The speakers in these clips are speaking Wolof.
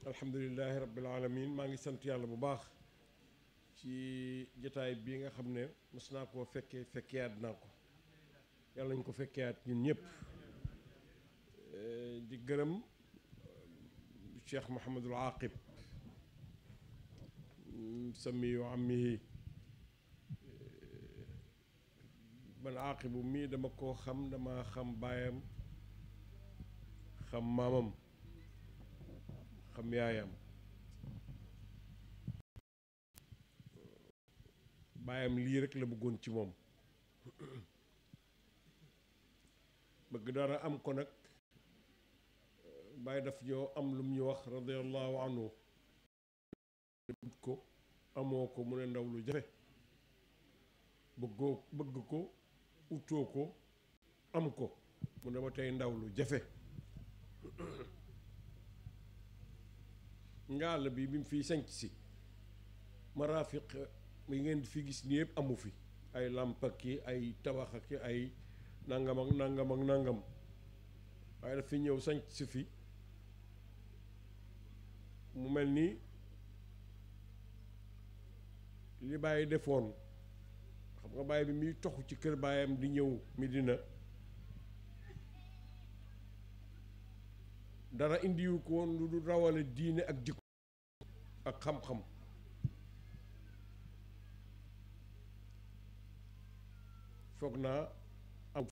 alhamdulilahi rabbil alamin maa ngi sant yàlla bu baax ci jotaay bii nga xam ne mos naa koo fekkeyaat naa ko yàlla nañ ko fekkeyaat ñun ñëpp di gërëm Cheikh Mouhamadul Aqib samiyu ammihi man Aqibu mii dama koo xam dama xam baayam xam maamam xam yaayam baayam lii rek la bëggoon ci moom bëgg dara am ko nag bàyyi daf ñoo am lu mu ñu wax radiyallahu anhu ko amoo ko mu ne ndaw lu jafe bëgg ko utoo ko am ko mu ne ma tey ndaw lu jafe ngaal bi mu fiy sanc si marafiq yi ngeen fi gis ni yëpp amu fi ay làmp ak ki ay tabax ak ay nangam ak nangam ak nangam waaye daf fi ñëw sanc si fi mu mel ni li bàyyi defoon xam nga bàyyi bi muy toxu ci kër baayam di ñëw Medina dara indiwu ko woon lu du rawale diine ak jikko ak xam-xam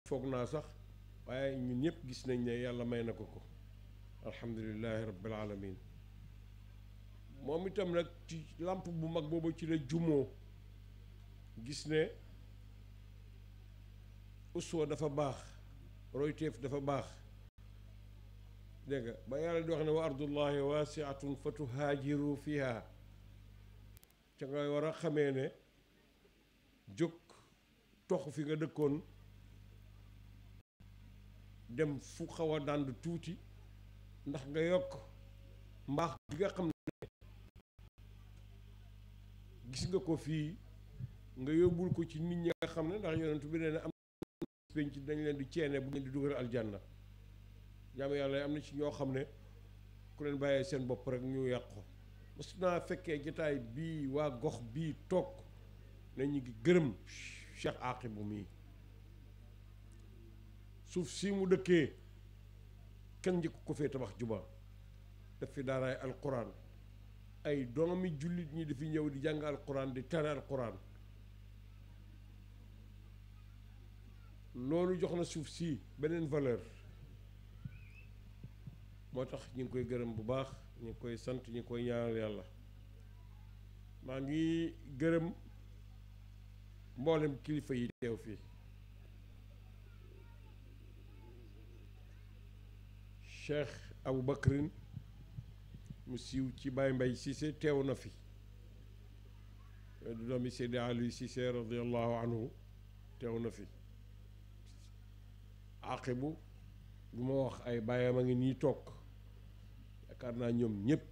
foog naa sax waaye ñun ñëpp gis nañ ne yàlla may na ko ko alhamdulillahi rabbil alamin moom itam nag ci làmp bu mag boobu ci la jumoo gis ne uswa dafa baax royteef dafa baax dégg nga ba yàlla di wax ne wa ardullahi waasiatun fa tuhaajiru fiha ca ngay war a xamee ne jóg tox fi nga dëkkoon dem fu xaw a dànd tuuti ndax nga yokk mbaax bi nga xam ne gis nga ko fii nga yóbbul ko ci nit ñi nga xam ne ndax yonentu bi nee na am penc dañ leen di ceene bu leen di dugal aljanna jaamu yàlla am na ci ñoo xam ne ku leen bàyyee seen bopp rek ñu yàqu mos naa fekkee jotaay bii waa gox bii toog ne ñu ngi gërëm Cheikh Aqibu mii suuf si mu dëkkee kenn njëkk ko fee tabax juba daf fi daaraay alquran ay doomi jullit ñi dafi ñëw di jàng alquran di tare alquran loolu jox na suuf si beneen valeur moo tax ñu ngi koy gërëm bu baax ñu ngi koy sant ñu ngi koy ñaanal yàlla maa ngi gërëm mboolem kilifa yi teew fii Cheikh Abou Bakrin mu siiw ci Baye Mbaye Cissé teew na fi du doomi Seydi Ali Cissé radiallahu anhu teew na fi Aqibu bu ma wax ay baayam a ngi nii toog yaakaar naa ñoom ñëpp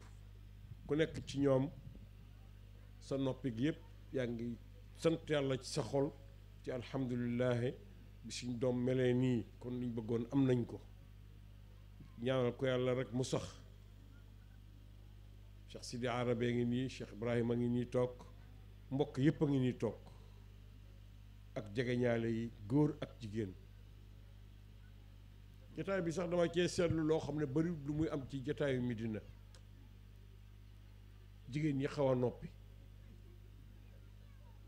ku nekk ci ñoom sa noppi gi yëpp yaa ngi sant yàlla ci sa xol ci alhamdulillahi bi suñ doom melee nii kon liñ bëggoon am nañ ko ñaanal ko yàlla rek mu sax Cheikh Sidi Arabe ngi nii Cheikh Ibrahima a ngi nii toog mbokk yëpp a ngi nii toog ak jegeñaale yi góor ak jigéen jataay bi sax dama cee seetlu loo xam ne bari lu muy am ci jataayu Medina jigéen ñi xaw a noppi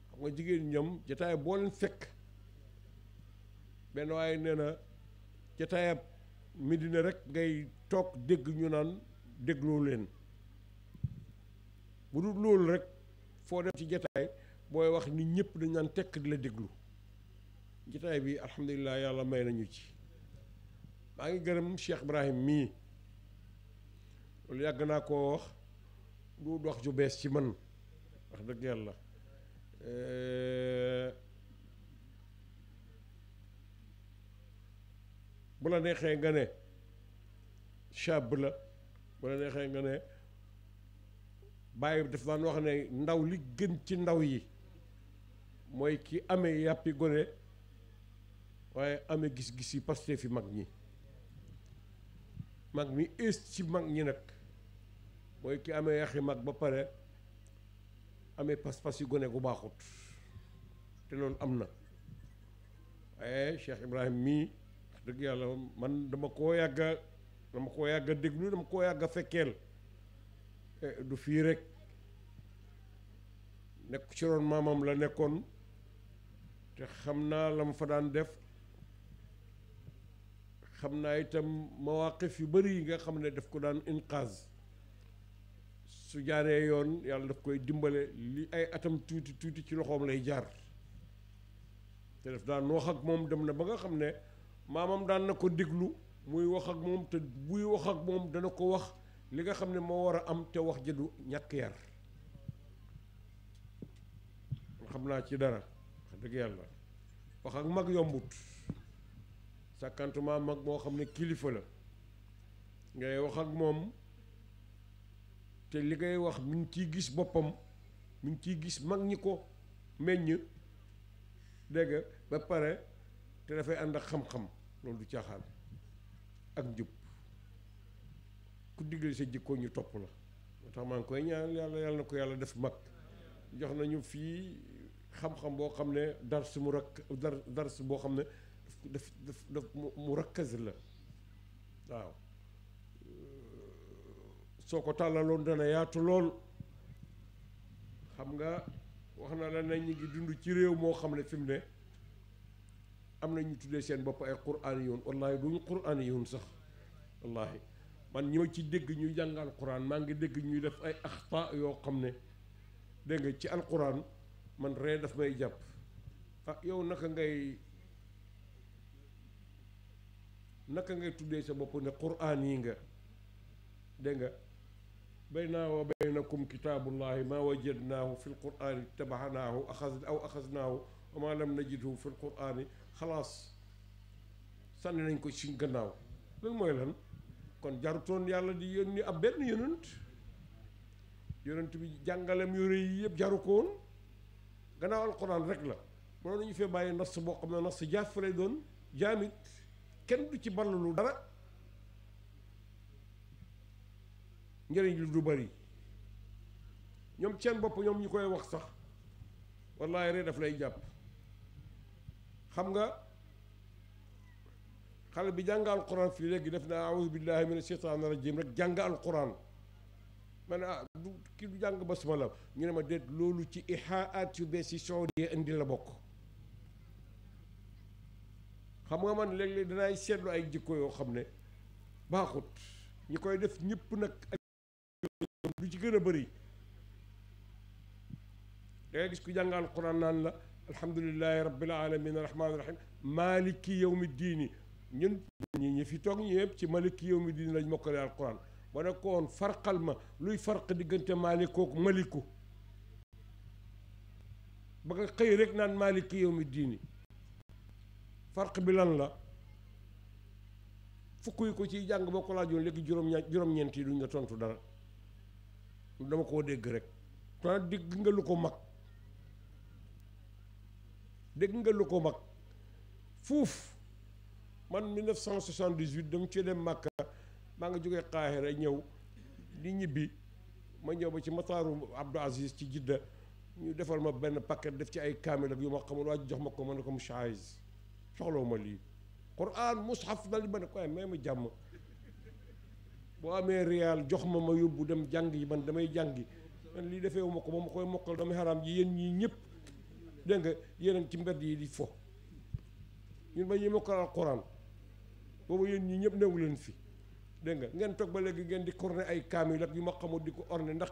xam nga jigéen ñoom jataay boo leen fekk benn waaye nee na jataayab Medina rek ngay toog dégg ñu naan dégloo leen bu dul loolu rek foo dem ci jataay booy wax nit ñëpp dañ naan tekk di la déglu jataay bi alhamdulilah yàlla may nañu ci maa ngi gërëm Cheikh Ibrahim mii loolu yàgg naa koo wax du wax ju bees ci man wax dëgg yàlla bu la neexee nga ne chab la bu la neexee nga ne bàyyi daf daan wax ne ndaw li gën ci ndaw yi mooy ki amee yàppi gone waaye amee gis-gis yi Pastef fi mag ñi mag mi ës ci mag ñi nag mooy ki amee yaxi mag ba pare amee pas-pas yu gone gu baaxut te loolu am na waaye Cheikh Ibrahim mii dëgg yàlla man dama koo yàgga déglu dama koo yàgga fekkeel du fii rek nekk ci roon maamam la nekkoon te xam naa la mu fa daan def xam naa itam mawaqif yu bari yi nga xam ne daf ko daan inqaaz su jaaree yoon yàlla daf koy dimbale li ay atam tuuti ci loxoom lay jaar te daf daan wax ak moom dem na ba nga xam ne maamam daan na ko déglu muy wax ak moom te buy wax ak moom dana ko wax li nga xam ne moo war a am te wax jëdu ñàkk yar xam naa ci dara wax dëgg yàlla wax ak mag yombut sàkkantuma mag moo xam ne kilifa la ngay wax ak moom te li ngay wax mi ngi ciy gis boppam mi ngi ciy gis mag ñi ko meññ dégg nga ba pare te dafay ànd ak xam-xam loolu du caaxaan ak njub ku digle sa jikko ñu topp la moo tax maa ngi koy ñaan yàlla na ko yàlla def mag jox nañu fii xam-xam boo xam ne dars boo xam ne daf mu rakkaz la waaw soo ko tàllaloon dana yaatu lool xam nga wax na la nañ ñu ngi dund ci réew moo xam ne fi mu ne am na ñu tuddee seen bopp ay quraaniyuun wallaahi duñu quraaniyuun sax wallaahi man ñoo ci dégg ñuy jàngal quraan maa ngi dégg ñuy def ay axta yoo xam ne dégg nga ci alquran man ree daf may jàpp ah yow naka ngay tuddee sa bopp ne quraan yi nga dégg nga baynaa wa baynakum kitaabullahi maa wajadnaahu fi lquraani tabaxnaahu axaznaahu wa maa lam najidhu fi lquraani xalaas sànni nañ ko ci gannaaw loolu mooy lan kon jarutoon yàlla di yónni ab benn yonent bi jàngalem yu rëy yi yëpp jaru ko woon gannaaw alquran rek la mënoon nañu fee bàyyi nas boo xam ne nas jaaf lay doon jaamit kenn du ci ballalu dara njëriñ li du bari ñoom seen bopp ñoom ñu koy wax sax wallaahi rek daf lay jàpp xam nga xale bi jàng alquran fii léegi def naa auzu billahi mina sheytaani rajim rek jàng alquran ma ne du kii du jàng basmala ñu ne ma déet loolu ci ihaat yu bees yi Saoudia indi la bokk xam nga man léeg-léeg danaay seetlu ay jikko yoo xam ne baaxut ñi koy def ñëpp nag lu ci gën a bëri dangay gis ku jàng alquran naan la alhamdulillahi rabbil alamin arrahmaani rahim maliki yawmi diini ñun ñi fi toog ñëpp ci maliki yawmi diini lañ mokkale alquran ba ne ko woon farqal ma luy farq diggante maalikoo maliku ba nga xëy rek naan maliki yawmi diini farq bi lan la fukk yi ko ciy jàng boo ko laajoon léegi juróom-ñeent yi duñ la tontu dara dama koo dégg rek te dégg nga lu ko mag fuuf man 1978 dama ci dem Màkka maa nga jógee Qahira ñëw di ñibbi ma ñëw ba ci mataaru Abdou Aziz ci Jidda ñu defal ma benn paquet def ci ay kaamil ak yu ma xamul waa jox ma ko ma ne ko mushaahiz soxlawu ma lii Qur'an mushaf dal di ma ne ko may ma jàmm boo amee riyaal jox ma yóbbu dem jàng yi man damay jàngi man lii defeewu ma ko ba ma koy mokkal damay xaraam ji yéen ñii ñëpp dégg nga yéen ci mbedd yi di fo ñun ba ñuy mokkal alquran boobu yéen ñii ñëpp newu leen fi dégg nga ngeen toog ba léegi ngeen di corne ay kaamil ak yu ma xamul di ko orne ndax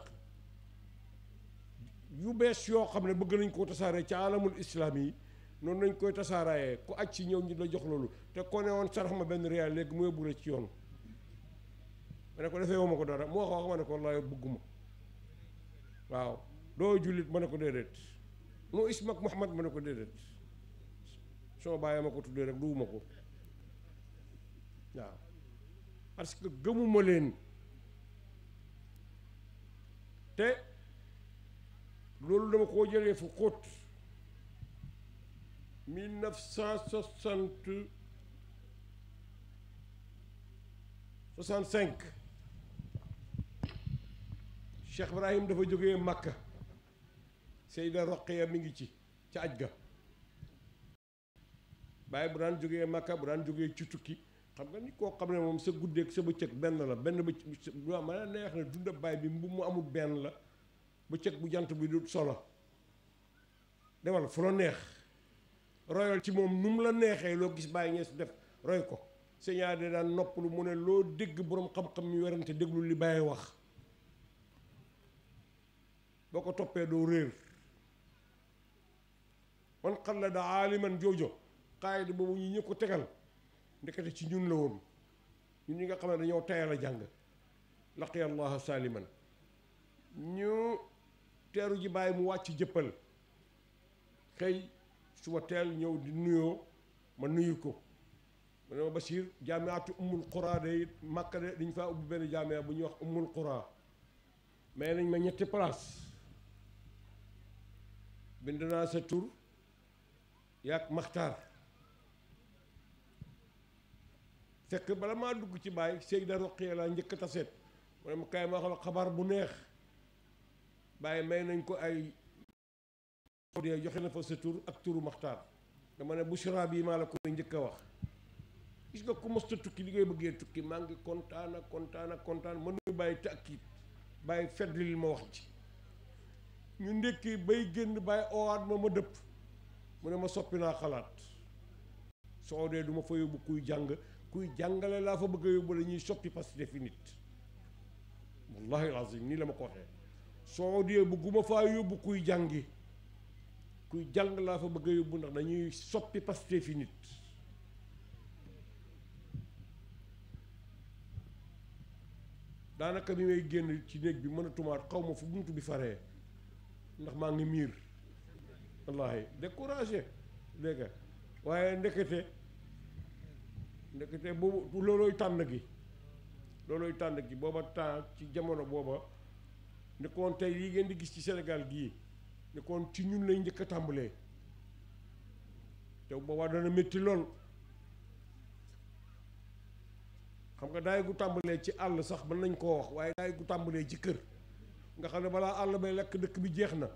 yu bees yoo xam ne bëgg nañ koo tasaaree ci alamul islaam yi noonu nañ koy tasaaraayee ku aj ci ñëw ñu la jox loolu te ko ne woon sarax ma benn riyaal léegi mu yóbbu la ci yoon ma ne ko defee woo ma ko dara moo wax ma ne ko wallaahi bëgguma waaw doo jullit ma ne ko déedéet moo ismak Muhammad ma ne ko déedéet soo bàyyee ma ko tuddee rek duwuma ko waaw parce que gëmuma leen te loolu dama koo jëlee fu xóot 1960 65 Cheikh Ibrahim dafa jógee Makka Seyda Roqiya mi ngi ci aj ga bàyyi bu daan jógee Makka bu daan jógee ci tukki xam nga ni koo xam ne moom sa guddeeg sa bëccëg benn la benn bëccëg ma neex na dunda baay bi mu amul benn la bëccëg bu jant bi du solo demal fu la neex royal ci moom nu mu la neexee loo gis bàyyi ñees def roy ko sëñaa de daan noppalu mu ne loo dégg boroom xam-xam ñu werante déglu li bàyyi wax boo ko toppee doo réer man xal la da aaliman joojo xaayida boobu ñu ko tegal ndekete ci ñun la woon ñun ñi nga xam ne dañoo tayal a jàng laqiya allaha saliman ñu teeru ji bàyyi mu wàcc jëppal xëy suba teel ñëw di nuyoo ma nuyu ko mu ne ma Bachir jaamiatu ummul qura de Makka de dañ faa ubbi benn jaamia bu ñuy wax ummul qura mais nañ ma ñetti place bind naa sa tur yaag Maxtaar fekk bala maa dugg ci Baay Seyda Roqiya laa njëkk a taseet mu ne ma kaay ma xool xabaar bu neex Baay may nañ ko ay joxe na fa sa tur ak turu Maxtaar dama ne Bushra bii maa la ko njëkk a wax gis nga ku mos ta tukki li ngay bëggee tukki maa ngi kontaan mënuñu bàyyi tàkkit bàyyi feddlil ma wax ci ñu ndékki bay génn bàyyi owaat ma dëpp mu ne ma soppi naa xalaat soo dee du ma fa yóbbu kuy jàngale laa fa bëgg a yóbbu dañuy soppi parce que defi nit wallahi alazim nii la ma ko waxee soo dee bëgguma faa yóbbu kuy jàng laa fa bëgg a yóbbu ndax dañuy soppi parce que defi nit daanaka bi may génn ci néeg bi mën a tumaat xaw ma fu buntu bi faree ndax maa ngi miir wallahi découragé dégg nga waaye ndekete boobu loolooy tànn gi booba temps ci jamono booba ne koon tey yi ngeen di gis ci Sénégal gii ne koon ci ñun lay njëkk a tàmbalee te boobaa dana métti lool xam nga daay gu tàmbalee ci àll sax mën nañ koo wax waaye daay gu tàmbalee ci kër nga xam ne balaa àll bay lekk dëkk bi jeex na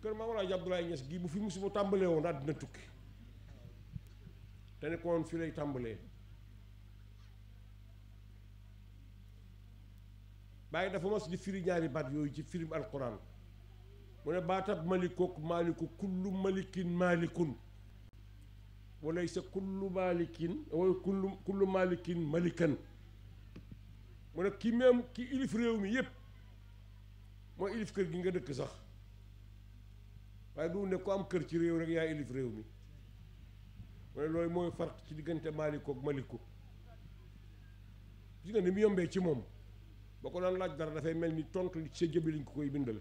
kër Maam Alaaji Abdoulaye Niass gii bu fi musiba tàmbalee woon àddina tukki te ne koon fi lay tàmbalee bàyyi dafa mas di firi ñaari baat yooyu ci firim alquran mu ne baatab malikook maaliku kullu malikin maalikun walaysa kullu malikin wala kullu malikin malikan mu ne ki même ki ilif réew mi yépp mooy ilif kër gi nga dëkk sax waaye du ne ko am kër ci réew rek yaa ilif réew mi mu ne loolu mooy farq ci diggante maalikook maliku gis nga ni mu yombee ci moom boo ko daan laaj dara dafay mel ni tontu li ci sa jëbi lañ ko koy bindal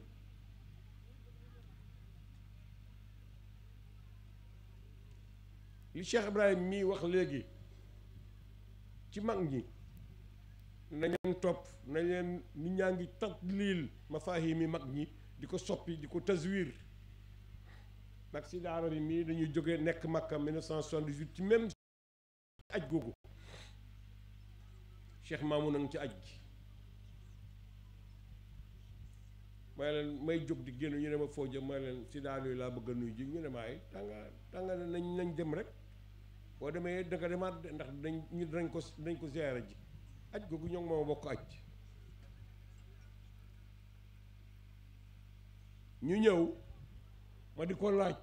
li Cheikh Ibrahim mii wax léegi ci mag ñi nañ leen topp nañ leen nit ñaa ngi tadlil mafaahimi mag ñi di ko soppi di ko taswir mag si daara bi mii dañuy jóge nekk Makka 1978 ci même aj googu Cheikh Mamoun a ngi ci aj gi may leen may jóg di génn ñu ne ma foo jëm may leen si daara yooyu laa bëgg a nuyu ji ñu ne ma ay tànga nañ dem rek boo demee danga demaat ndax dañ ko ziyaara ji aj googu ñoo ngi ma bokk aj ñu ñëw ma di ko laaj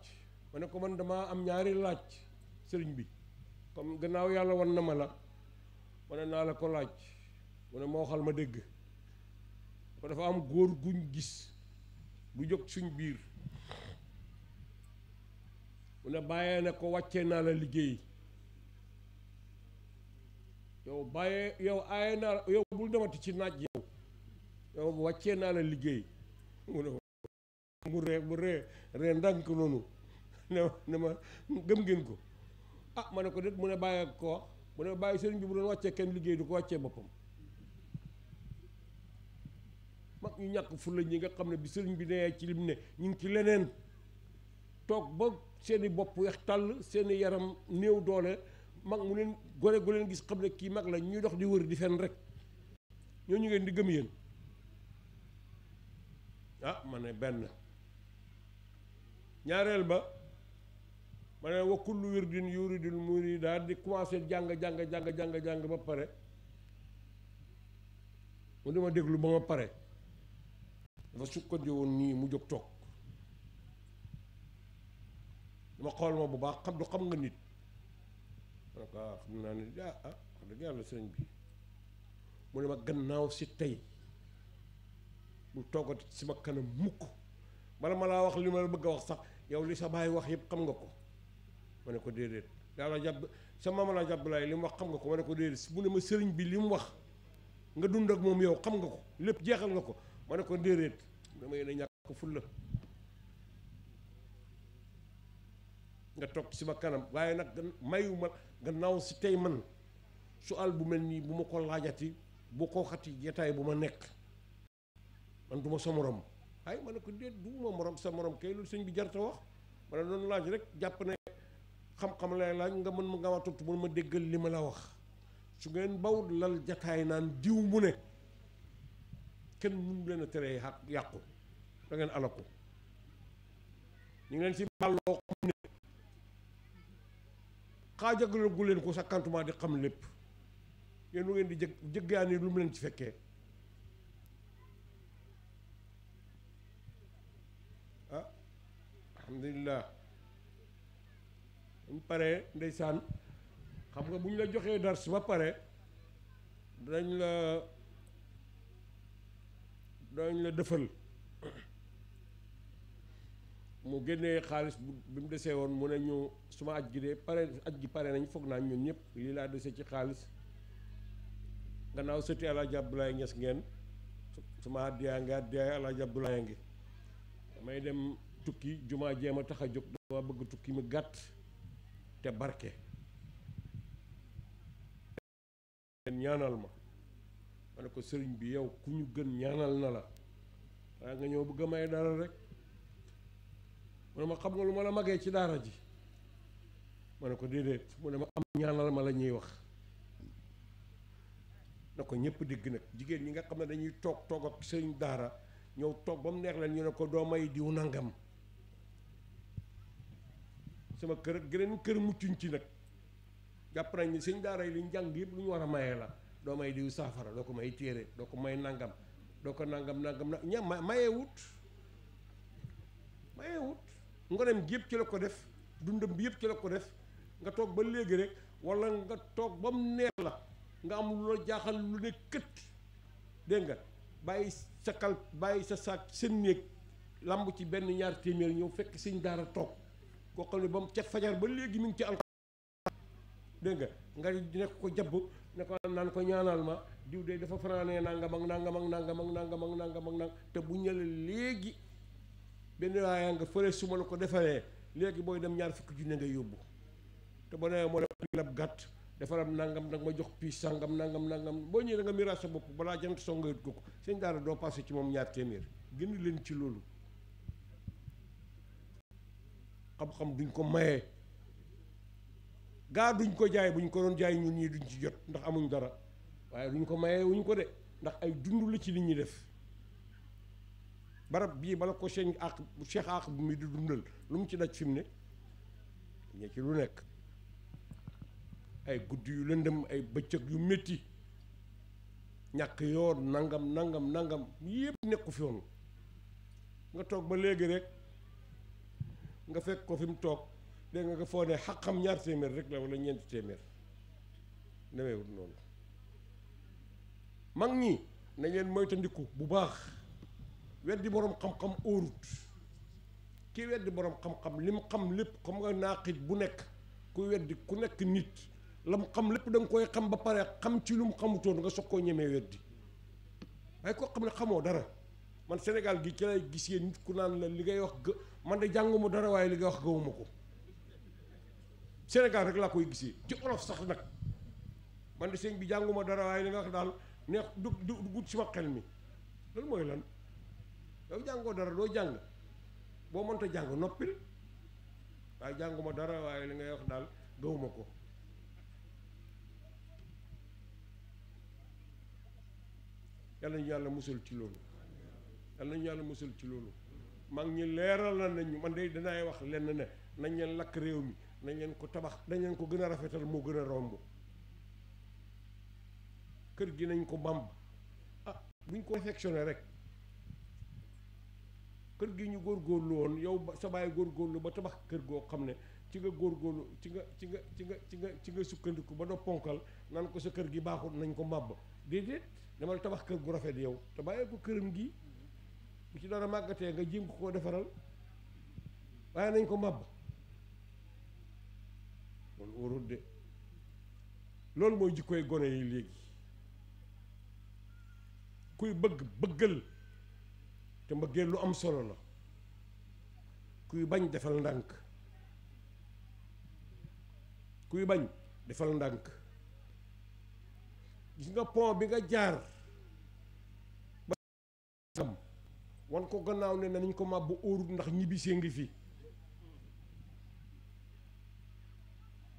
ma ne ko man damaa am ñaari laaj sëriñ bi comme gannaaw yàlla wan na ma la ma ne naa la ko laaj mu ne ma waxal ma dégg ko dafa am góor guñ gis bu jóg suñ biir mu ne bàyyee ne ko wàccee naa la liggéey yow aaye naa yow bul demati ci naaj yow wàccee naa la liggéey mu ne mu ree ndànk noonu ne ma gëm ngeen ko ah ma ne ko déet mu ne bàyyee ko wax mu ne bàyyi sëriñ bi bu doon wàccee kenn liggéey du ko wàccee boppam mag ñu ñàkk fulla ñi nga xam ne bi sëriñ bi nee ci lim ne ñu ngi ci leneen toog ba seeni bopp weex tàll seeni yaram néew doole mag mu leen gone gu leen gis xam ne kii mag la ñuy dox di wër di fen rek ñooñu ngeen di gëm yéen ah ma ne benn ñaareel ba ma ne wa kullu wirdin yuridul murida di commencé jàng ba pare mu dama déglu ba ma pare dafa sukkandi woon nii mu jóg toog dama xool ma bu baax xam nga nit ma ne ko xam naa ne wax dëgg yàlla sëriñ bi mu ne ma gannaaw si tey bul toogati si ma kanam mukk bala ma laa wax li ma la bëgg a wax sax yow li sa baay wax yëpp xam nga ko ma ne ko déedéet yàlla jàpp sa maama laa jàpp laay li mu wax xam nga ko ma ne ko déedéet mu ne ma sëriñ bi li mu wax nga dund ak moom yow xam nga ko lépp jeexal nga ko ma ne ko déedéet damay ne ñàkk fulla nga toog si ma kanam waaye nag mayuma gannaaw si tey man su al bu mel nii bu ma ko laajati bu ko xati jataay bu ma nekk man du ma sa morom ay ma ne ko déet du ma morom sa morom kay loolu sëñ bi jarta wax ma ne doon laaj rek jàpp ne xam-xam lay laaj nga mën ma nga ma tontu mën ma déggal li ma la wax su ngeen bawut lal jataay naan diw mu ne kenn mënu leen a teree yàqu da ngeen alaku ñu ngi leen si bàlloo xam ne xaajagale gu leen ko sakkantuma di xam lépp yéen lu ngeen di jëggaani lu mu leen ci fekkee ah alhamdulilah buñ paree ndeysaan xam nga bu ñu la joxee dars ba pare dañ la defal mu génnee xaalis bi mu desee woon mu ne ñu suma aj gi de pare aj gi pare nañ foog naa ñun ñëpp lii laa dese ci xaalis gannaaw sëti Alaaji Abdoulaye Niass ngeen suma addiyaa ngi addiyaay Alaaji Abdoulaye ngi damay dem tukki jumaa jéem a tax a jóg dama bëgg tukki mi gàtt te barke ñaanal ma ne ko sëriñ bi yow ku ñu gën ñaanal na la waaye nga ñëw bëgg a may dara rek mu ne ma xam nga lu ma la magee ci daara ji ma ne ko déedéet mu ne ma am ñaanal ma la ñuy wax na ko ñëpp dégg nag jigéen ñi nga xam ne dañuy toog ak sëriñ daara ñëw toog ba mu neex leen ñu ne ko doo may diw nangam sama kër ak geneen kër muccuñ ci nag jàpp nañ ni sëñ daara yi li ñu jàng yëpp lu ñu war a mayee la doo may diw saafara doo ko may téere doo ko may nangam doo ko nangam na ña mayewut ngonem gi yëpp ci la ko def dundam bi yëpp ci la ko def nga toog ba léegi rek wala nga toog ba mu neex la nga am lu la jaaxal lu ne kët dégg nga bàyyi sa saak seen néeg lamb ci benn ñaar téeméer ñëw fekk sëñ daara toog koo xam ne ba mu ca fajar ba léegi mi ngi ci dégg nga nekk ko jabb ne ko naan ko ñaanal ma diw de dafa fanaanee nangam ak nangam ak nangam ak nangam ak nangam ak nangam te bu ñële léegi benn waaye nga fële su ma la ko defaree léegi booy dem ñaar fukki junne ngay yóbbu te boo nee moo def lab gàtt defaram nangam danga ma jox piis sangam nangam boo ñëwee da nga miraas sa bopp balaa jant soo nga yut ko sëñ daara doo passé ci moom ñaar téeméer gën leen ci loolu xam-xam duñ ko mayee gaa duñ ko jaay buñ ko doon jaay ñun ñii duñ ci jot ndax amuñ dara waaye duñ ko mayee wuñ ko de ndax ay dund la ci nit ñi def barab bii bala ko cheikh ak bu mi di dundal lu mu ci daj fi mu ne ñe ci lu nekk ay guddi yu lëndëm ay bëccëg yu métti ñàkk yoon nangam yépp nekku fi woon nga toog ba léegi rek nga fekk ko fi mu toog dégg nga foo ne xaqam ñaar téeméer rek la wala ñeenti téeméer demeewut noonu mag ñi nañ leen moytandiku bu baax weddi boroom xam-xam óorut kii weddi boroom xam-xam li mu xam lépp xam nga naaqit bu nekk ku weddi ku nekk nit la mu xam lépp da nga koy xam ba pare xam ci lu mu xamutoon nga soog koo ñemee weddi waaye koo xam ne xamoo dara man Sénégal gi ci lay gisee nit ku naan la li ngay wax man de jànguma dara waaye li ngay wax gëwuma ko Sénégal rek laa koy gisee ci olof sax nag man de sëñ bi jànguma dara waaye li nga wax daal neex du gut ci ma xel mi loolu mooy lan yow jàngoo dara doo jàng boo mënta jàng noppil waaye jànguma dara waaye li ngay wax daal gëwuma ko yàlla nañu yàlla musal ci loolu yàlla nañu yàlla musal ci loolu mag ñi leeral nañu man de danaay wax lenn ne nañ leen lakk réew mi nañ leen ko tabax nañ leen ko gën a rafetal moo gën a romb kër gi nañ ko bamb ah buñ ko affectionné rek kër gi ñu góorgóorlu woon yow sa baay góorgóorlu ba tabax kër goo xam ne ci nga góorgóorlu ci nga sukkandiku ba doo ponkal naan ko sa kër gi baaxul nañ ko màbb déedéet demal tabax kër gu rafet yow te bàyyee ko këram gi bu ci dara màggatee nga jéem ko koo defaral waaye nañ ko màbb loolu warul de loolu mooy jikkoy gone yi léegi kuy bëggal te mbëggeel lu am solo la kuy bañ defal ndànk kuy bañ defal ndànk gis nga pont bi nga jaar ba am wan ko gannaaw ne nañ ko màbb óorut ndax ñibbisee ngi fi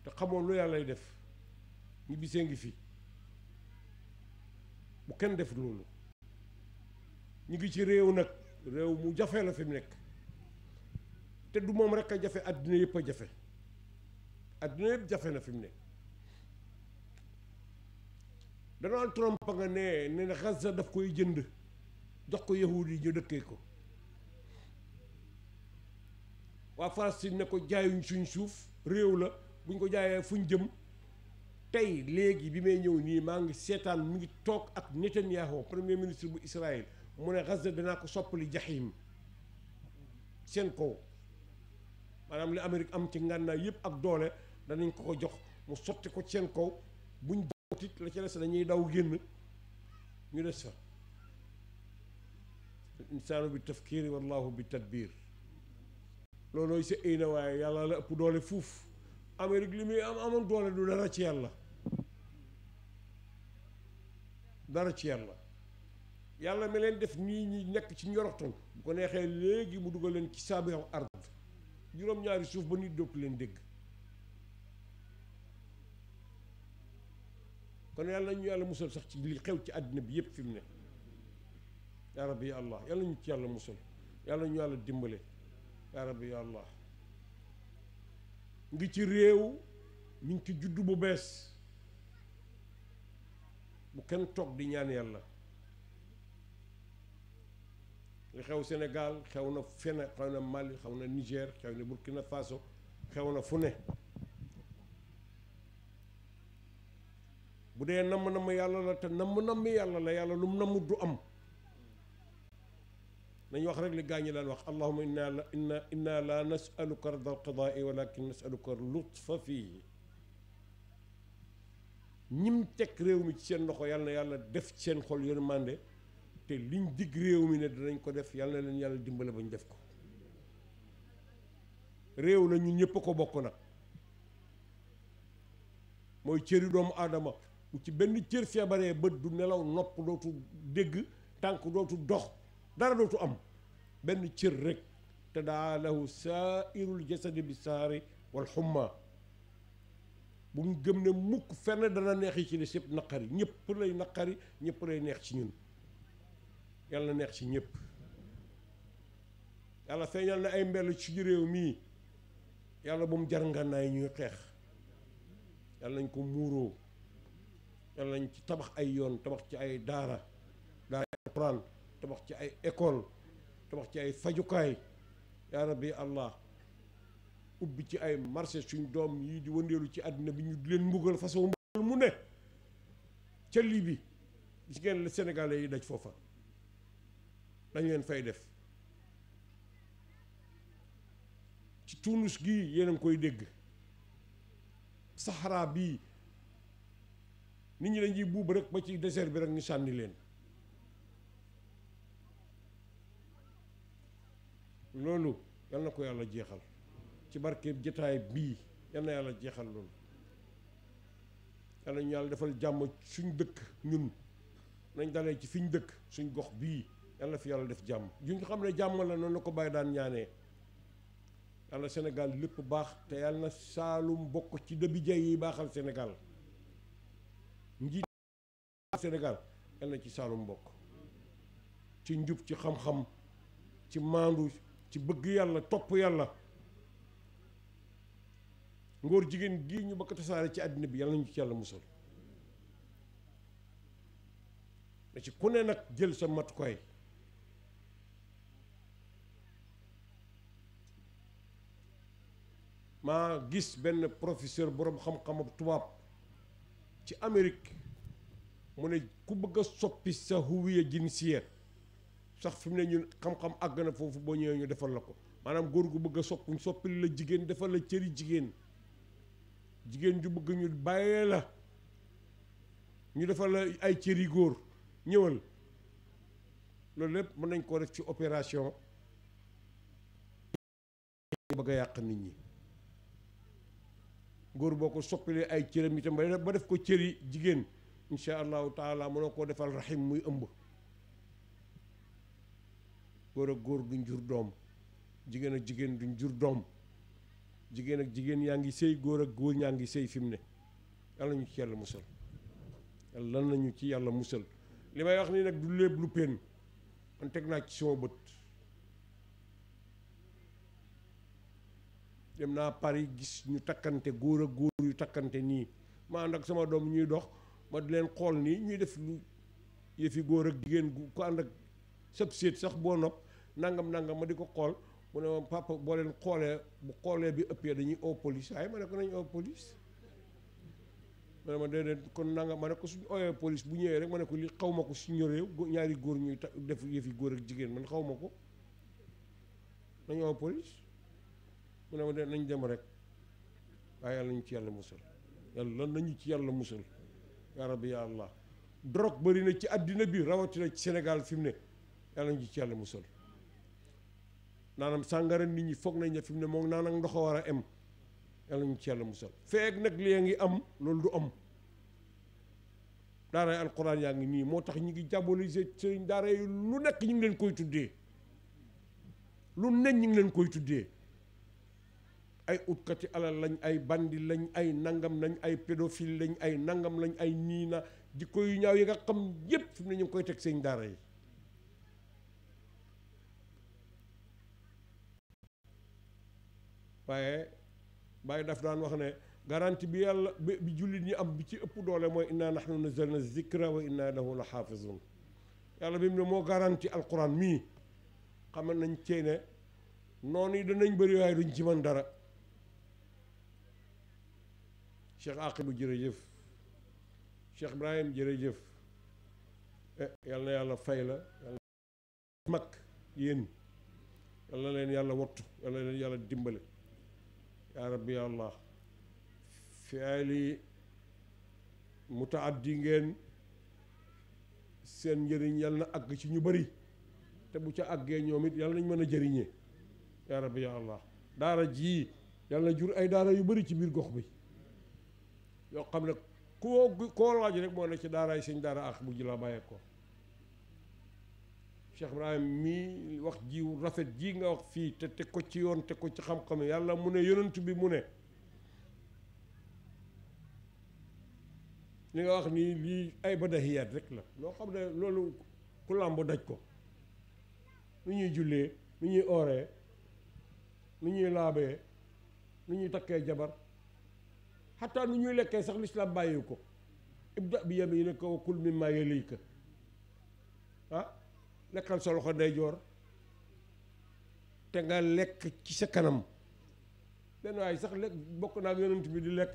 te xamoon lu yàllay def ñibbisee ngi fi bu kenn def loolu ñu ngi ci réew nag réew mu jafe la fi mu nekk te du moom rek a jafe àddina yëpp a jafe àddina yëpp jafe na fi mu nekk Donald Trump nga ne na Gaza daf koy jënd jox ko yahudi yi ñu dëkkee ko waa Palestine ne ko jaayuñ suñ suuf réew la buñ ko jaayee fuñ jëm tey léegi bi may ñëw nii maa ngi seetaan mu ngi toog ak Netanyahu premier ministre bu Israël mu ne Gaza danaa ko soppali jaxiim seen kaw maanaam li Amérique am ci ngànnaay yëpp ak doole danañ ko jox mu sotti ko seen kaw buñ tit la ci des dañuy daw génn ñu des fa insaanu bi tafkiiri wallahu bi tadbiir loolooy sa ay na waaye yàlla la ëpp doole fuuf Amérique li muy amoon doole du dara ci yàlla dara ci yàlla mi leen def nii ñi nekk ci njoroxtoon bu ko neexee léegi mu dugal leen ci saabihu ard juróom-ñaari suuf ba nit dootu leen dégg kon yàlla ñu yàlla musal sax ci li xew ci àddina bi yépp fi mu ne yaa rabbi ya allah yàlla ñu ci yàlla musal yàlla ñu yàlla dimbale yaa rabbi ya allah ngi ci réew ñu ngi ci juddu bu bees bu kenn toog di ñaan yàlla li xew Sénégal xew na fene xew na Mali xew na Niger xew na Burkina Faso xew na fu ne bu dee namm yàlla la te namm yàlla la yàlla lu mu namm du am nañ wax rek li gaa ñi daan wax allahumma inna la nasaluka rida alqadaai walakin nasaluka lutfa fii ñim teg réew mi ci seen loxo yàlla na yàlla def ci seen xol yërmande te liñ digg réew mi ne dinañ ko def yàlla na leen yàlla dimbale ba ñu def ko réew la ñun ñëpp a ko bokk nag mooy cëri doomu aadama bu ci benn cër feebaree bët du nelaw nopp dootu dégg tànk dootu dox dara dootu am benn cër rek te daa lahu saairul jasadi bi saari wal xumma bu mu gëm ne mukk fenn dana neex yi ci des yëpp naqari ñëpp lay naqari ñëpp lay neex ci ñun yàlla neex ci ñëpp yàlla feeñal na ay mbell ci réew mii yàlla bu mu jar ngànnaay ñuy xeex yàlla nañ ko muuroo yàlla nañ ci tabax ay yoon tabax ci ay daara alxuraan tabax ci ay école tabax ci ay fajukaay yaa rabbi allah ubbi ci ay marché suñ doom yi di wëndeelu ci àddina bi ñu di leen mbugal façon mbugal mu ne ca lii bi gis ngeen la sénégalais yi daj foofa dañ leen fay def ci Tunis gii yéen a ngi koy dégg Sahara bii nit ñi dañuy buub rek ba ci désert bi rek ñu sànni leen loolu yal na ko yàlla jeexal ci barke jotaay bii yal na yàlla jeexal loolu yàlla ñu yàlla defal jàmm suñ dëkk ñun nañ dalee ci fiñ dëkk suñ gox bii yàlla fi yàlla def jàmm ju nga xam ne jàmm la noonu la ko bàyyi daan ñaanee yàlla Sénégal lépp baax te yàlla na Saalum bokk ci dëbi jay yi baaxal Sénégal njiit Sénégal yàlla na ci Saalum bokk ci njub ci xam-xam ci maandu ci bëgg yàlla topp yàlla ngóor jigéen gii ñu bëgg tasaare ci àddina bi yàlla nañu ci yàlla musal da ci ku ne nag jël sa matukaay maa gis benn professeur boroom xam-xam tubaab ci Amérique mu ne ku bëgg a soppi sa huwiya jinsiya sax fi mu ne ñun xam-xam àgg na foofu boo ñëwee ñu defal la ko maanaam góor gu bëgg a soppil la jigéen defal la cëri jigéen jigéen ju bëgg ñu bàyyee la ñu defal la ay cëri góor ñëwal loolu lépp mën nañ koo def ci opération bëgg a yàq nit ñi góor boo ko soppilee ay cëram itam ba def ko cëri jigéen insha allahu taala mënoo koo defal rahim muy ëmb góor ak góor duñ jur doom jigéen ak jigéen duñ jur doom jigéen ak jigéen yaa ngi sëy góor ak góor ñaa ngi sëy fi mu ne yàlla nañu ci yàlla musal yàlla nañu ci yàlla musal li may wax nii nag du léeb lu pen man teg naa ci sama bët dem naa Paris gis ñu takkante góor ak góor yu takkante nii ma ànd ak sama doom ñuy dox ma di leen xool nii ñuy def lu yëfi góor ak jigéen ku ànd ak sëb séet sax boo nopp nangam ma di ko xool mu ne ma papa boo leen xoolee bu xoolee bi ëppee dañuy oo police waaye ma ne ko nañ oo police ma ne ma déedéet kon nangam ma ne ko suñu ooyee police bu ñëwee rek ma ne ko li xaw ma ko suñu réew ñaari góor ñuy def yëfi góor ak jigéen man xaw ma ko nañ oo police mu ne ma de nañ dem rek waaye yàlla nañu ci yàlla musal yàlla nañu ci yàlla musal yaa rabbi ya allah drogue bëri na ci àddina bi rawatina ci Sénégal fi mu ne yàlla nañu ci yàlla musal naanam sàngara nit ñi foog nañ ne fi mu ne moom naan ak ndox a war a am yàlla nañu ci yàlla musal feek nag li ngi am loolu du am daaray alquran yaa ngi nii moo tax ñu ngi diaboliser sëriñ daara yi lu nekk ñu ngi leen koy tuddee lu nekk ñu ngi leen koy tuddee ay utkati alal lañ ay bandi lañ ay nangam lañ ay pédophile lañ ay nangam lañ ay niina jikko yu ñaaw yi nga xam yépp fi mu ne ñu ngi koy teg seen daara yi waaye Baye daf daan wax ne garantie bi yàlla bi jullit ñi am bi ci ëpp doole mooy inna nahnu nazzalna zikra wa inna lahu la xaafizun yàlla bi mu ne moo garantie alquran mii xam nañ cee ne noonu yi danañ bëri waaye duñ ci mën dara Cheikh Aqibu jërëjëf Cheikh Ibrahim jërëjëf yal na yàlla fay la yàlla mag yéen yal na leen yàlla wattu yal na leen yàlla dimbale yaa rabbi ya allah fiali mutaaddi ngeen seen njëriñ yal na àgg ci ñu bëri te bu ca àggee ñoom it yal nañ mën a jëriñee yaa rabbi ya allah daara jii yal na jur ay daara yu bëri ci biir gox bi yoo xam ne koo laaj rek moo ne ci daaraay sëñ daara ak bu ji la bàyyee ko Cheikh Ibrahim mii wax ji rafet ji nga wax fii te teg ko ci yoon teg ko ci xam-xam yàlla mu ne yonent bi mu ne li nga wax nii lii ay badahiyaat rek la loo xam ne loolu ku làmb daj ko nu ñuy jullee nu ñuy ooree nu ñuy laabee nu ñuy takkee jabar xataa nu ñuy lekkee sax lislaam bàyyi ko ibda bi yaminika wa kul mimma yalika ah lekkal sa loxo ndeyjoor te nga lekk ci sa kanam benn waaye sax lekk bokk naa ak yonent bi di lekk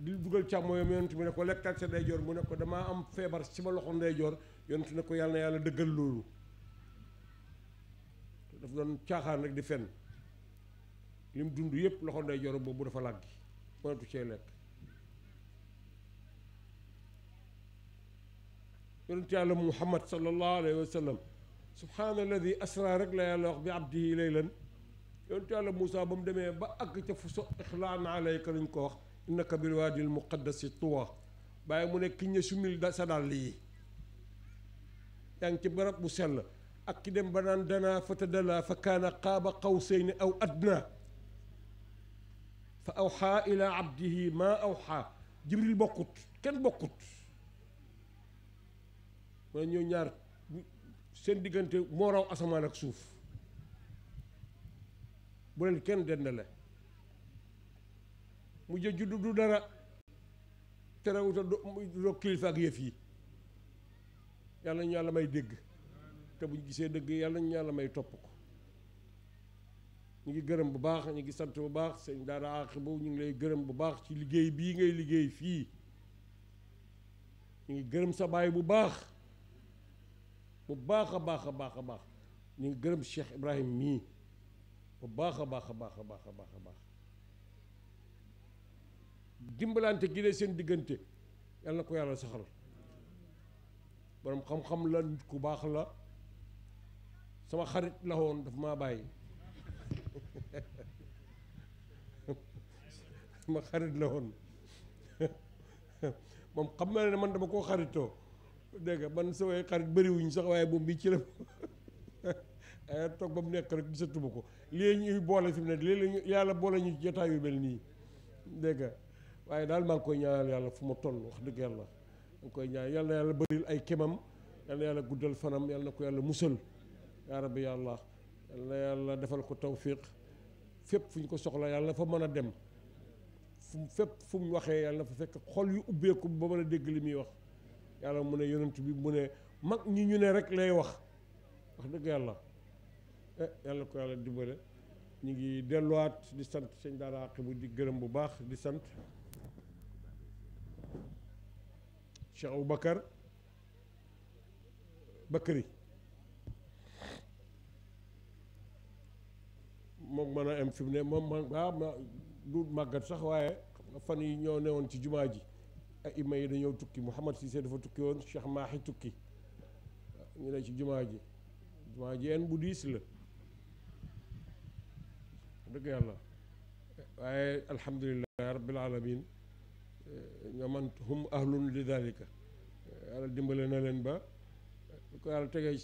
di dugal càmmooyam yonent bi ne ko lekkal sa ndeyjoor mu ne ko damaa am feebar ci ma loxo ndeyjoor yonent ne ko yàlla na yàlla dëggal loolu daf doon caaxaan rek di fen lim dund yépp loxo ndeyjoor boobu dafa làggi mënatu cee lekk yonent yàlla muhammad sallallahu alayhi wa sallam subhaana alladi asra rek la yàlla wax bi abdihi laylan yonent yàlla Moussa ba mu demee ba àgg ca fu so ixlaan alayka lañ ko wax innaka bil waadil muqaddasi tuwa bàyyi mu ne ki ñe sumil sa dàll yi yaa ngi ci barab bu sell ak ki dem ba naan danaa fatadala fa kaana qaaba qawsayni aw adna fa awxaa ila abdihi maa awxaa jibril bokkut kenn bokkut mooy ñoo ñaar seen diggante moo raw asamaan ak suuf bu leen kenn dendale mu jë juddu du dara terewuta do kilifa ak yëf yi yàlla ñu yàlla may dégg te buñ gisee dëgg yàlla ñu yàlla may topp ko ñu ngi gërëm bu baax ñu ngi sant bu baax sëñ Daara Aaxibu ñu ngi lay gërëm bu baax ci liggéey bii ngay liggéey fii ñu ngi gërëm sa baay bu baax a baax a baax a baax ñu ngi gërëm Cheikh Ibrahim mii bu baax a baax a baax a baax a baax a baax dimbalante gi de seen diggante yàlla na ko yàlla saxal borom xam-xam la nit ku baax la sama xarit la woon daf maa bàyyi sama xarit la woon moom xam na ne man dama koo xaritoo dégg nga man samay xarit bëriwuñ sax waaye moom bi ci la toog ba mu nekk rek gisatuma ko lii ñuy boole fi mu ne léeg-léeg yàlla boole ñu jotaay yu mel nii dégg nga waaye daal maa ngi koy ñaanal yàlla fu ma toll wax dëgg yàlla maa ngi koy ñaan yàlla na yàlla bëril ay kemam yàlla na yàlla guddal fanam yàlla na ko yàlla musal yaa rabbi yàlla yàlla na yàlla defal ko tawfiq fépp fu ñu ko soxla yàlla na fa mën a dem fépp fu mu waxee yàlla na fa fekk xol yu ubbeeku ba mën a dégg li muy wax yàlla mu ne yonent bi mu ne mag ñi ñu ne rek lay wax dëgg yàlla yàlla ko yàlla dimbale ñu ngi delluwaat di sant sëñ Daara Aaxibu di gërëm bu baax di sant Cheikh Aboubacar Bakary moom mën a am fi mu ne moom ma du màggat sax waaye fan yi ñoo newoon ci jumaa ji ay ima yi dañoo tukki Mouhamad Cissé dafa tukki woon Cheikh Mahi tukki ñu ne ci jumaa ji en bu diis la dëgg yàlla waaye alhamdulilah rabbil alamin ñooman hum ahlun li dalika yàlla dimbale na leen ba bi ko yàlla tegee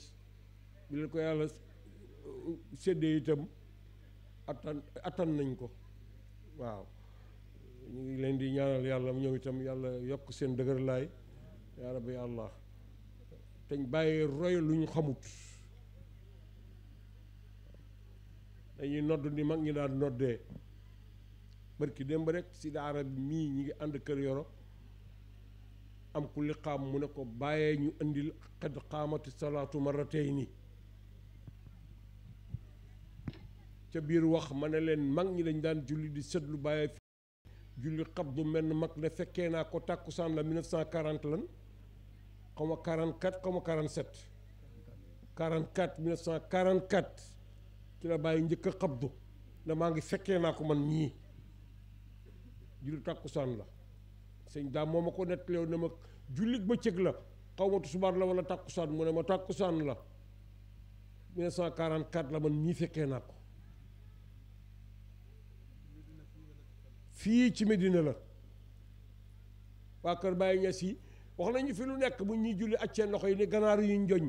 bi leen ko yàlla séddee itam attan nañ ko waaw ñu ngi leen di ñaanal yàlla ñoom itam yàlla yokk seen dëgër laay yaa rabbi yàlla teñ bàyyi roy lu ñu xamut dañuy nodd ni mag ñi daan noddee barki démb rek si daara bi mii ñi ngi ànd kër yoro am ku liqaam mu ne ko bàyyee ñu indil xad qaamati salaatu marratayni ca biir wax ma ne leen mag ñi dañ daan julli di sëtlu bàyyee fi julli xabdu mel mag ne fekkee naa ko tàkkusaan la 1940 lan xaw ma 44 xaw ma 47 44 1944 ci la bàyyi njëkk a xabdu ne maa ngi fekkee naa ko man ñii julli tàkkusaan la sëñ daam moo ma ko nettaleew ne ma jullit bëccëg la xaw ma tusubaar la wala tàkkusaan mu ne ma tàkkusaan la 1944 la man ñii fekkee naa ko fii ci Medina la waa kër Baye Niass yi wax nañu fi lu nekk bu ñuy julli ak seen loxo yi ni ganaar yu njoñ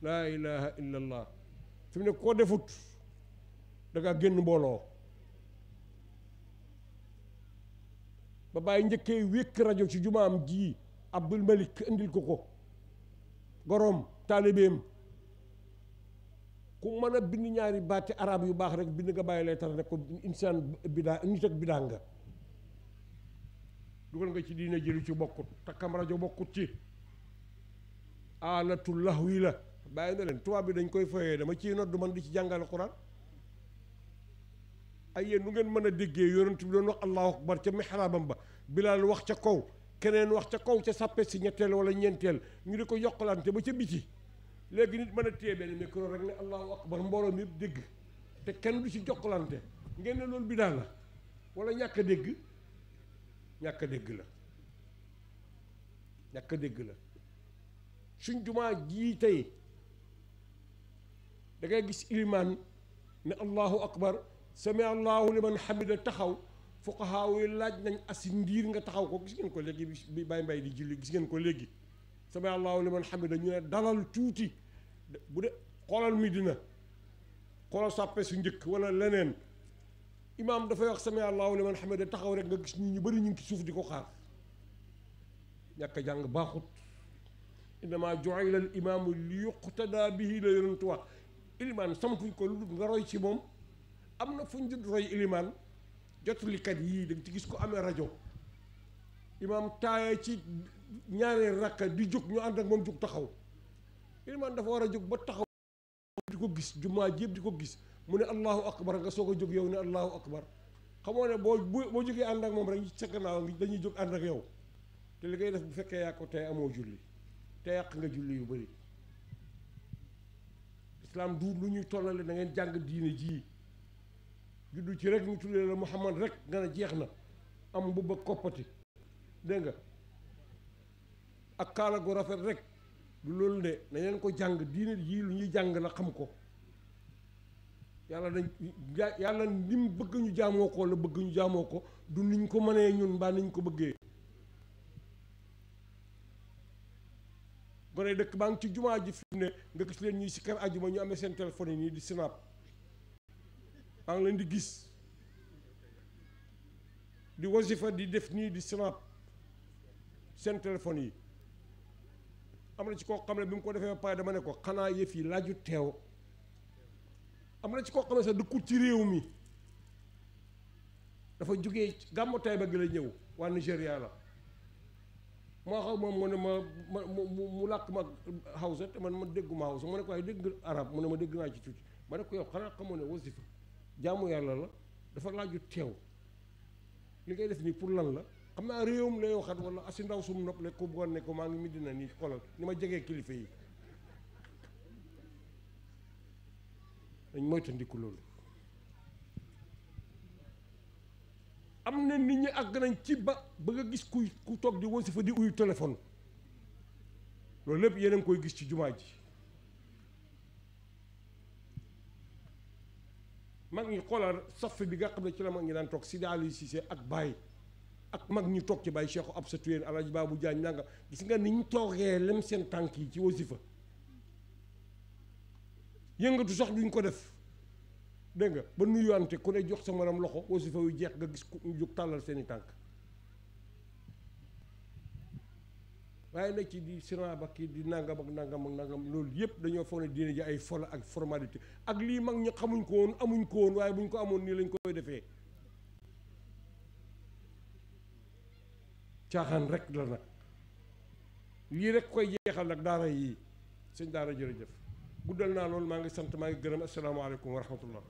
laa ilaha illa allah fi mu ne koo defut dangaa génn mbooloo ba bàyyi njëkkee wékk rajo ci jumaam ji Abdul Malik indil ko goroom taalibeem ku mën a bind ñaari baati arab yu baax rek bind nga bàyyi leetar ne ko insaan bidaa nit ak bidaa nga dugal nga ci diine jëlu ci bokkut takkam rajo bokkut ci alatu lahwi la bàyyi na leen tubaab bi dañ koy foyee dama ciy nodd man di ci jàngale Quran ay yéen nu ngeen mën a déggee yonent bi doon wax allahu akbar ca mihraabam ba Bilaal wax ca kaw keneen wax ca kaw ca sàppe si ñetteel wala ñeenteel ñu di ko yokkalante ba ca biti léegi nit mën a téye benn micro rek ne allahu akbar mbooloo mi yëpp dégg te kenn du ci jokkalante ngeen ne loolu bidaa la wala ñàkk a dégg ñàkk a dégg la ñàkk a dégg la suñ jumaa jii tey da ngay gis ilimaan ne allahu akbar sami allahu liman hamida taxaw fuqahaa yi laaj nañ asi ndiir nga taxaw ko gis ngeen ko léegi bi Baye Mbaye di julli gis ngeen ko léegi sami allahu liman hamida ñu ne dalal tuuti bu de xoolal Medina xoolal sàppe su njëkk wala leneen imaam dafay wax sami allahu liman hamida taxaw rek nga gis nit ñu bëri ñu ngi ci suuf di ko xaar ñàkk a jàng baaxut innama ju'ila al imaamu li yuqtada bihi la yonentu wax ilimaan sampuñ ko lu dul nga roy ci moom. am na fu ñu di roy ilimaan jotalikat yii da nga ci gis ko amee rajo imaam taaye ci ñaareel rakka di jóg ñu ànd ak moom jóg taxaw ilimaan dafa war a jóg ba taxaw di ko gis jumaa jépp di ko gis mu ne allahu akbar nga soog a jóg yow ne allahu akbar xamoo ne boo jógee ànd ak moom rek sa gannaaw dañuy jóg ànd ak yow te li ngay def bu fekkee yaa ko tey amoo julli te yàq nga julli yu bëri islam du lu ñuy tollale da ngeen jàng diine jii juddu ci rek ñu tuddee la Muhammad rek nga ne jeex na am mbubb ak koppati dégg nga ak kaala gu rafet rek du loolu de na ngeen ko jàng diine jii lu ñuy jàng la xam ko yàlla ni mu bëgg ñu jaamoo ko la bëgg ñu jaamoo ko du niñ ko mënee ñun mbaa niñ ko bëggee gone dëkk baa ngi ci jumaa ji fi ne nga gis leen ñuy si kar ajuma ñu amee seen téléphone yi nii di snap maa ngi leen di gis di wasifa di def nii di snap seen téléphone yi am na ci koo xam ne bi mu ko defee ba pare dama ne ko xanaa yëf yi laaju teew am na ci koo xam ne sax dëkkul ci réew mi dafa jógee gàmmu Tayba gi la ñëw waa Nigéria la moo xam moom mu ne mu làkk ma Hausa te man ma dégguma Hausa mu ne ko waaye dégg nga arab mu ne ma dégg naa ci tuuti ma ne ko yow xanaa xamoo ne wasifa jaamu yàlla la dafa laaju teew li ngay def nii pour lan la xam naa réewam lay waxat wala asi ndaw sum nopp le ko bëggoon ne ko maa ngi Medina nii xoolal ni ma jegee kilifa yi dañ moytandiku loolu am na nit ñi àgg nañ ci ba nga gis ku toog di wasifa di uyu téléphone loolu lépp yéen a ngi koy gis ci jumaa ji mag ñi xoolal saf bi nga xam ne ci la mag ñi daan toog Sidi Ali Cissé ak Baye ak mag ñi toog ci Baye Cheikh Absatou yéen Alaaji Babou Diagne nanga gis nga ni ñu toogee lem seen tànk yi ci wasifa yëngatu sax duñ ko def dégg nga ba nuyuwante ku ne jox sa morom loxo wasifa yu jeex nga gis ku jóg tàllal seeni tànk waaye nag ci di sinaba kii di nangam ak nangam loolu yëpp dañoo foog ne diine ji ay fola ak formalité ak lii mag ñi xamuñ ko woon amuñ ko woon waaye buñ ko amoon nii lañ koy defee caaxaan rek la nag lii rek koy jeexal nag daara yii sëñ daara jërëjëf guddal naa loolu maa ngi sant maa ngi gërëm asalaamaaleykum wa rahmatullah